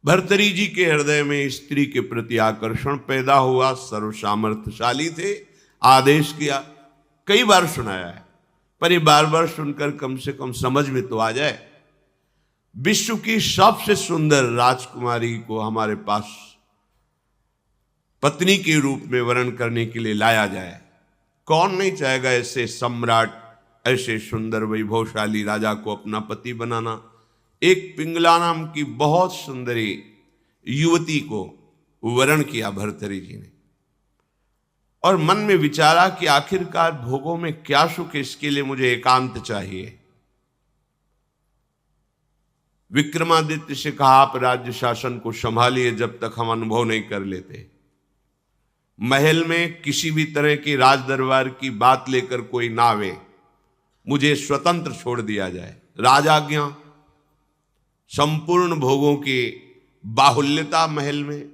भर्तरी जी के हृदय में स्त्री के प्रति आकर्षण पैदा हुआ। सर्वसामर्थ्यशाली थे, आदेश किया, कई बार सुनाया है, पर ये बार बार सुनकर कम से कम समझ में तो आ जाए। विश्व की सबसे सुंदर राजकुमारी को हमारे पास पत्नी के रूप में वर्ण करने के लिए लाया जाए। कौन नहीं चाहेगा ऐसे सम्राट, ऐसे सुंदर वैभवशाली राजा को अपना पति बनाना। एक पिंगला नाम की बहुत सुंदरी युवती को वरण किया भर्तरी जी ने, और मन में विचारा कि आखिरकार भोगों में क्या सुख है, इसके लिए मुझे एकांत चाहिए। विक्रमादित्य से कहा, आप राज्य शासन को संभालिए जब तक हम अनुभव नहीं कर लेते। महल में किसी भी तरह की राज दरबार की बात लेकर कोई ना आवे, मुझे स्वतंत्र छोड़ दिया जाए। राजाज्ञा, संपूर्ण भोगों की बाहुल्यता महल में।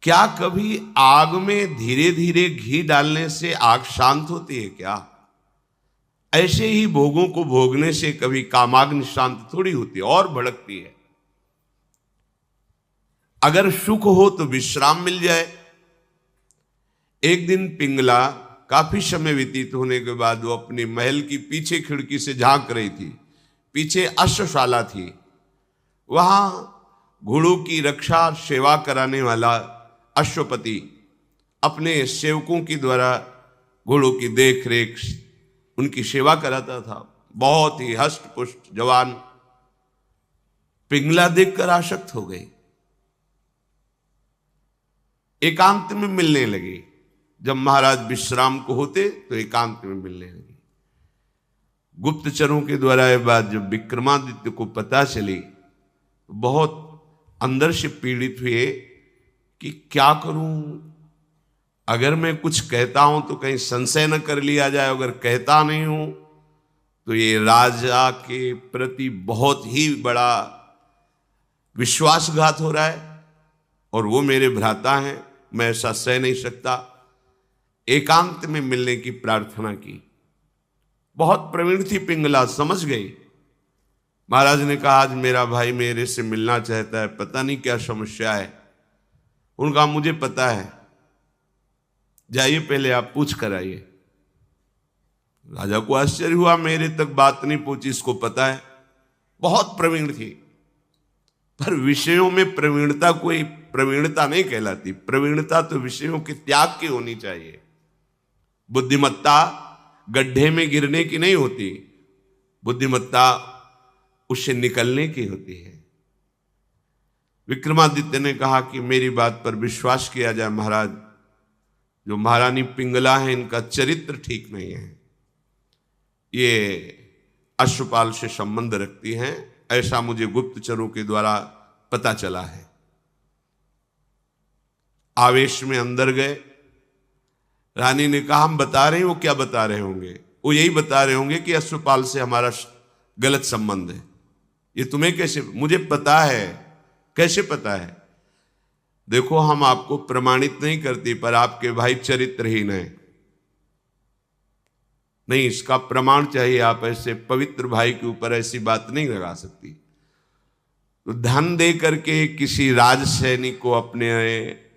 क्या कभी आग में धीरे धीरे घी डालने से आग शांत होती है क्या? ऐसे ही भोगों को भोगने से कभी कामाग्नि शांत थोड़ी होती है, और भड़कती है। अगर सुख हो तो विश्राम मिल जाए। एक दिन पिंगला काफी समय व्यतीत होने के बाद वो अपनी महल की पीछे खिड़की से झांक रही थी। पीछे अश्वशाला थी, वहां घोड़ों की रक्षा सेवा कराने वाला अश्वपति अपने सेवकों के द्वारा घोड़ों की देख रेख, उनकी सेवा कराता था। बहुत ही हष्ट पुष्ट जवान। पिंगला देखकर आसक्त हो गई, एकांत में मिलने लगी। जब महाराज विश्राम को होते तो एकांत में मिलने लगी। गुप्तचरों के द्वारा यह बात जब विक्रमादित्य को पता चली तो बहुत अंदर से पीड़ित हुए कि क्या करूं, अगर मैं कुछ कहता हूं तो कहीं संशय न कर लिया जाए, अगर कहता नहीं हूं तो ये राजा के प्रति बहुत ही बड़ा विश्वासघात हो रहा है, और वो मेरे भ्राता हैं, मैं ऐसा सह नहीं सकता। एकांत में मिलने की प्रार्थना की। बहुत प्रवीण थी पिंगला, समझ गई। महाराज ने कहा, आज मेरा भाई मेरे से मिलना चाहता है, पता नहीं क्या समस्या है। उनका मुझे पता है, जाइए पहले आप पूछ कर आइए। राजा को आश्चर्य हुआ, मेरे तक बात नहीं पहुंची, इसको पता है। बहुत प्रवीण थी, पर विषयों में प्रवीणता कोई प्रवीणता नहीं कहलाती। प्रवीणता तो विषयों के त्याग की होनी चाहिए। बुद्धिमत्ता गड्ढे में गिरने की नहीं होती, बुद्धिमत्ता उससे निकलने की होती है। विक्रमादित्य ने कहा कि मेरी बात पर विश्वास किया जाए महाराज, जो महारानी पिंगला है इनका चरित्र ठीक नहीं है, ये अश्वपाल से संबंध रखती हैं, ऐसा मुझे गुप्तचरों के द्वारा पता चला है। आवेश में अंदर गए। रानी ने कहा, हम बता रहे हैं, वो क्या बता रहे होंगे? वो यही बता रहे होंगे कि अश्वपाल से हमारा गलत संबंध है। ये तुम्हें कैसे? मुझे पता है। कैसे पता है? देखो, हम आपको प्रमाणित नहीं करती, पर आपके भाई चरित्रहीन है। नहीं, इसका प्रमाण चाहिए। आप ऐसे पवित्र भाई के ऊपर ऐसी बात नहीं लगा सकती। तो धन दे करके किसी राज सैनिक को अपने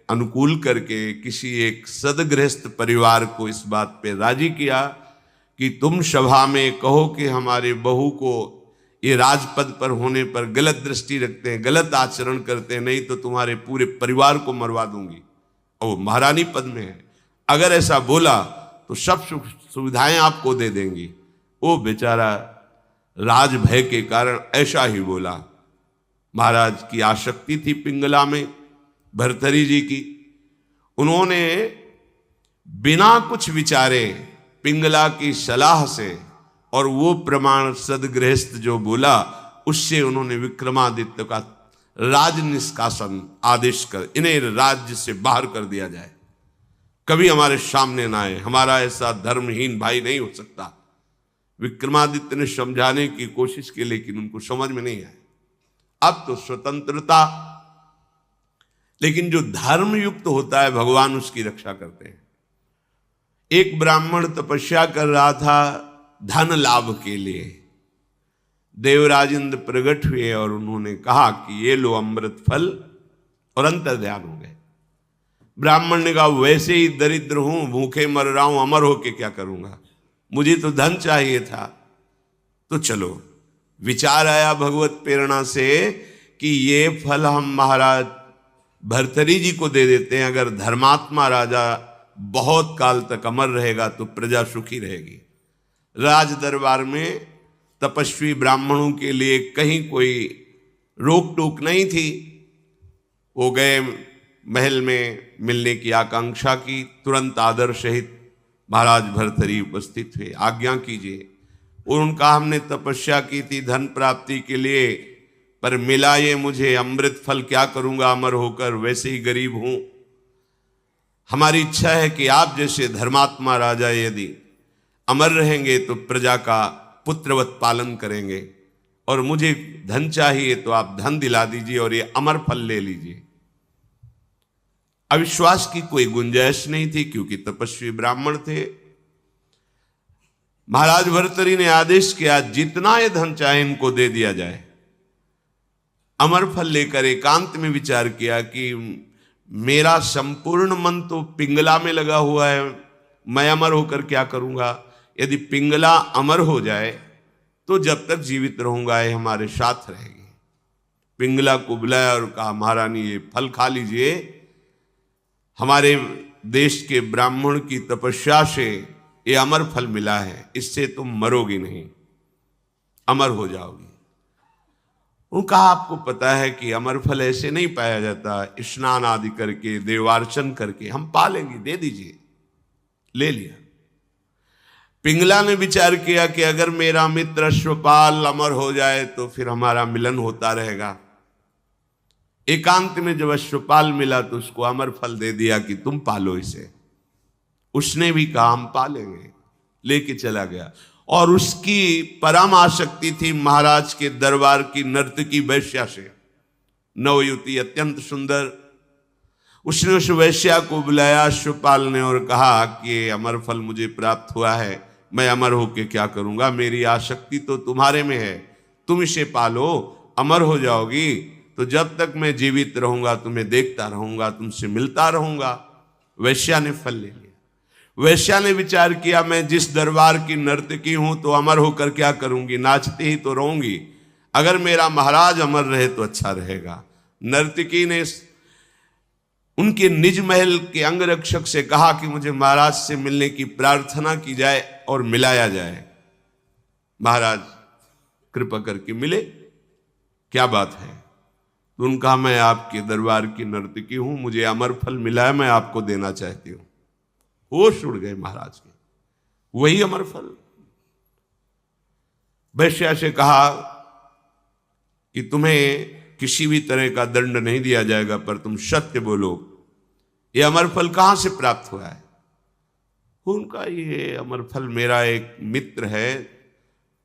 अनुकूल करके किसी एक सदगृहस्थ परिवार को इस बात पे राजी किया कि तुम सभा में कहो कि हमारे बहू को ये राजपद पर होने पर गलत दृष्टि रखते हैं, गलत आचरण करते हैं, नहीं तो तुम्हारे पूरे परिवार को मरवा दूंगी। और वो महारानी पद में है, अगर ऐसा बोला तो सब सुख सुविधाएं आपको दे देंगी। वो बेचारा राज भय के कारण ऐसा ही बोला। महाराज की आसक्ति थी पिंगला में, भर्तरी जी की। उन्होंने बिना कुछ विचारे पिंगला की सलाह से और वो प्रमाण सदगृहस्थ जो बोला उससे उन्होंने विक्रमादित्य का राज निष्कासन आदेश कर इन्हें राज्य से बाहर कर दिया जाए, कभी हमारे सामने ना आए, हमारा ऐसा धर्महीन भाई नहीं हो सकता। विक्रमादित्य ने समझाने की कोशिश की, लेकिन उनको समझ में नहीं आया। अब तो स्वतंत्रता, लेकिन जो धर्म युक्त होता है भगवान उसकी रक्षा करते हैं। एक ब्राह्मण तपस्या कर रहा था धन लाभ के लिए, देवराज इंद्र प्रकट हुए और उन्होंने कहा कि ये लो अमृत फल, और अंतर्ध्यान हो गए। ब्राह्मण ने कहा वैसे ही दरिद्र हूं, भूखे मर रहा हूं, अमर होके क्या करूंगा, मुझे तो धन चाहिए था। तो चलो विचार आया भगवत प्रेरणा से कि ये फल हम महाराज भर्तरी जी को दे देते हैं। अगर धर्मात्मा राजा बहुत काल तक अमर रहेगा तो प्रजा सुखी रहेगी। राज दरबार में तपस्वी ब्राह्मणों के लिए कहीं कोई रोक टोक नहीं थी। वो गए महल में, मिलने की आकांक्षा की, तुरंत आदर सहित महाराज भर्तरी उपस्थित हुए। आज्ञा कीजिए। और उनका हमने तपस्या की थी धन प्राप्ति के लिए, पर मिला ये मुझे अमृत फल, क्या करूंगा अमर होकर, वैसे ही गरीब हूं। हमारी इच्छा है कि आप जैसे धर्मात्मा राजा यदि अमर रहेंगे तो प्रजा का पुत्रवत पालन करेंगे, और मुझे धन चाहिए तो आप धन दिला दीजिए और ये अमर फल ले लीजिए। अविश्वास की कोई गुंजाइश नहीं थी, क्योंकि तपस्वी ब्राह्मण थे। महाराज भर्तरी ने आदेश किया जितना ये धन चाहे इनको दे दिया जाए। अमर फल लेकर एकांत में विचार किया कि मेरा संपूर्ण मन तो पिंगला में लगा हुआ है, मैं अमर होकर क्या करूंगा। यदि पिंगला अमर हो जाए तो जब तक जीवित रहूंगा ये हमारे साथ रहेगी। पिंगला को बुलाया और कहा महारानी ये फल खा लीजिए, हमारे देश के ब्राह्मण की तपस्या से ये अमर फल मिला है, इससे तुम मरोगी नहीं, अमर हो जाओगी। उनका आपको पता है कि अमर फल ऐसे नहीं पाया जाता, स्नान आदि करके देवार्चन करके हम पा लेंगे, दे दीजिए। ले लिया। पिंगला ने विचार किया कि अगर मेरा मित्र अश्वपाल अमर हो जाए तो फिर हमारा मिलन होता रहेगा। एकांत में जब अश्वपाल मिला तो उसको अमर फल दे दिया कि तुम पालो इसे। उसने भी कहा हम पालेंगे, लेके चला गया। और उसकी परम आसक्ति थी महाराज के दरबार की नर्तकी वैश्या से। नवयुवती अत्यंत सुंदर। उसने उस वैश्या को बुलाया अश्वपाल ने और कहा कि अमर फल मुझे प्राप्त हुआ है, मैं अमर होके क्या करूंगा, मेरी आसक्ति तो तुम्हारे में है, तुम इसे पालो, अमर हो जाओगी। तो जब तक मैं जीवित रहूंगा तुम्हें देखता रहूंगा, तुमसे मिलता रहूंगा। वैश्या ने फल ले लिया। वैश्या ने विचार किया मैं जिस दरबार की नर्तकी हूं तो अमर होकर क्या करूंगी, नाचते ही तो रहूंगी। अगर मेरा महाराज अमर रहे तो अच्छा रहेगा। नर्तकी ने उनके निज महल के अंगरक्षक से कहा कि मुझे महाराज से मिलने की प्रार्थना की जाए और मिलाया जाए। महाराज कृपा करके मिले, क्या बात है। तो उनका मैं आपके दरबार की नर्तकी हूं, मुझे अमर फल मिला है, मैं आपको देना चाहती हूं। होश उड़ गए महाराज के। वही अमर फल। वैश्या से कहा कि तुम्हें किसी भी तरह का दंड नहीं दिया जाएगा, पर तुम सत्य बोलो, ये अमर फल कहां से प्राप्त हुआ है। उनका ये अमर फल मेरा एक मित्र है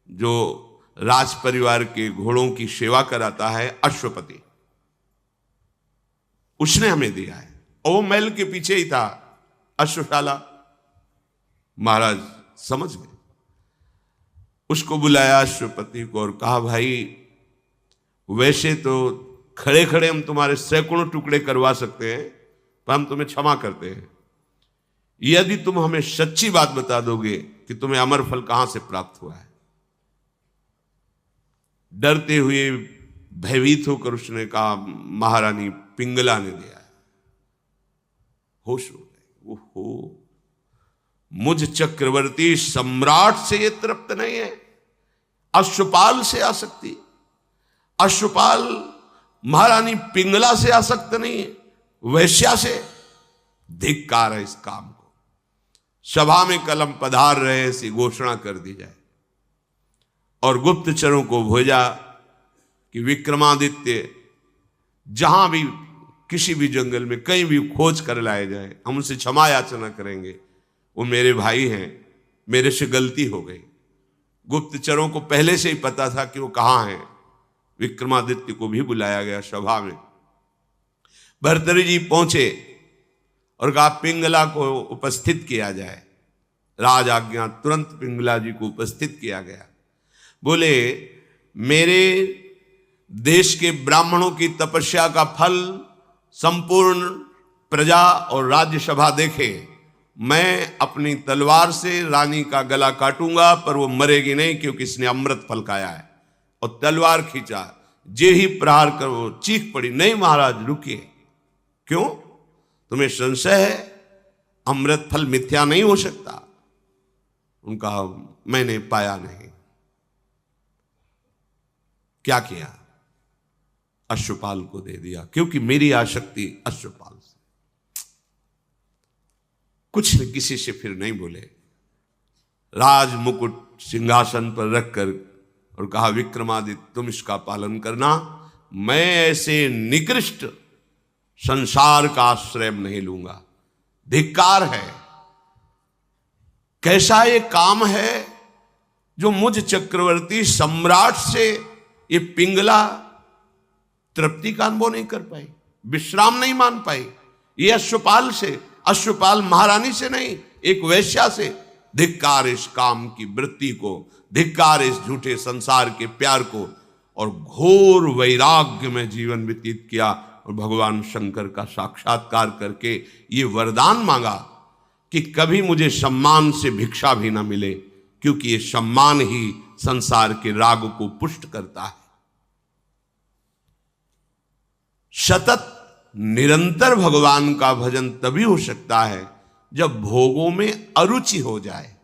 जो राज परिवार के घोड़ों की सेवा कराता है, अश्वपति, उसने हमें दिया है। और वो महल के पीछे ही था अश्वशाला। महाराज समझ गए। उसको बुलाया अश्वपति को और कहा भाई वैसे तो खड़े खड़े हम तुम्हारे सैकड़ों टुकड़े करवा सकते हैं, पर हम तुम्हें क्षमा करते हैं यदि तुम हमें सच्ची बात बता दोगे कि तुम्हें अमर फल कहां से प्राप्त हुआ है। डरते हुए भयभीत होकर उसने कहा महारानी पिंगला ने दिया है। होश हो गए। ओहो, मुझ चक्रवर्ती सम्राट से ये तृप्त नहीं है, अश्वपाल से आसक्ति। अश्वपाल महारानी पिंगला से आसक्त नहीं है, वैश्या से। धिक्कार है इस काम को। सभा में कलम पधार रहे ऐसी घोषणा कर दी जाए और गुप्तचरों को भेजा कि विक्रमादित्य जहां भी किसी भी जंगल में कहीं भी खोज कर लाए जाए, हम उनसे क्षमा याचना करेंगे। वो मेरे भाई हैं, मेरे से गलती हो गई। गुप्तचरों को पहले से ही पता था कि वो कहां हैं। विक्रमादित्य को भी बुलाया गया सभा में। भर्तरी जी पहुंचे और कहा पिंगला को उपस्थित किया जाए। राज आज्ञा, तुरंत पिंगला जी को उपस्थित किया गया। बोले मेरे देश के ब्राह्मणों की तपस्या का फल संपूर्ण प्रजा और राज्यसभा देखे। मैं अपनी तलवार से रानी का गला काटूंगा, पर वो मरेगी नहीं, क्योंकि इसने अमृत फल खाया है। और तलवार खींचा, जे ही प्रहार कर वो चीख पड़ी, नहीं महाराज रुकिए। क्यों? तुम्हें संशय है? अमृत फल मिथ्या नहीं हो सकता। उनका मैंने पाया नहीं। क्या किया? अश्वपाल को दे दिया, क्योंकि मेरी आसक्ति अश्वपाल से। कुछ किसी से फिर नहीं बोले। राज मुकुट सिंहासन पर रखकर और कहा, विक्रमादित्य तुम इसका पालन करना, मैं ऐसे निकृष्ट संसार का आश्रय नहीं लूंगा। धिक्कार है, कैसा ये काम है जो मुझ चक्रवर्ती सम्राट से ये पिंगला तृप्ति का अनुभव नहीं कर पाई, विश्राम नहीं मान पाई। ये अश्वपाल से, अश्वपाल महारानी से नहीं, एक वैश्या से। धिक्कार इस काम की वृत्ति को, धिक्कार इस झूठे संसार के प्यार को। और घोर वैराग्य में जीवन व्यतीत किया और भगवान शंकर का साक्षात्कार करके ये वरदान मांगा कि कभी मुझे सम्मान से भिक्षा भी ना मिले, क्योंकि ये सम्मान ही संसार के राग को पुष्ट करता है। सतत निरंतर भगवान का भजन तभी हो सकता है जब भोगों में अरुचि हो जाए।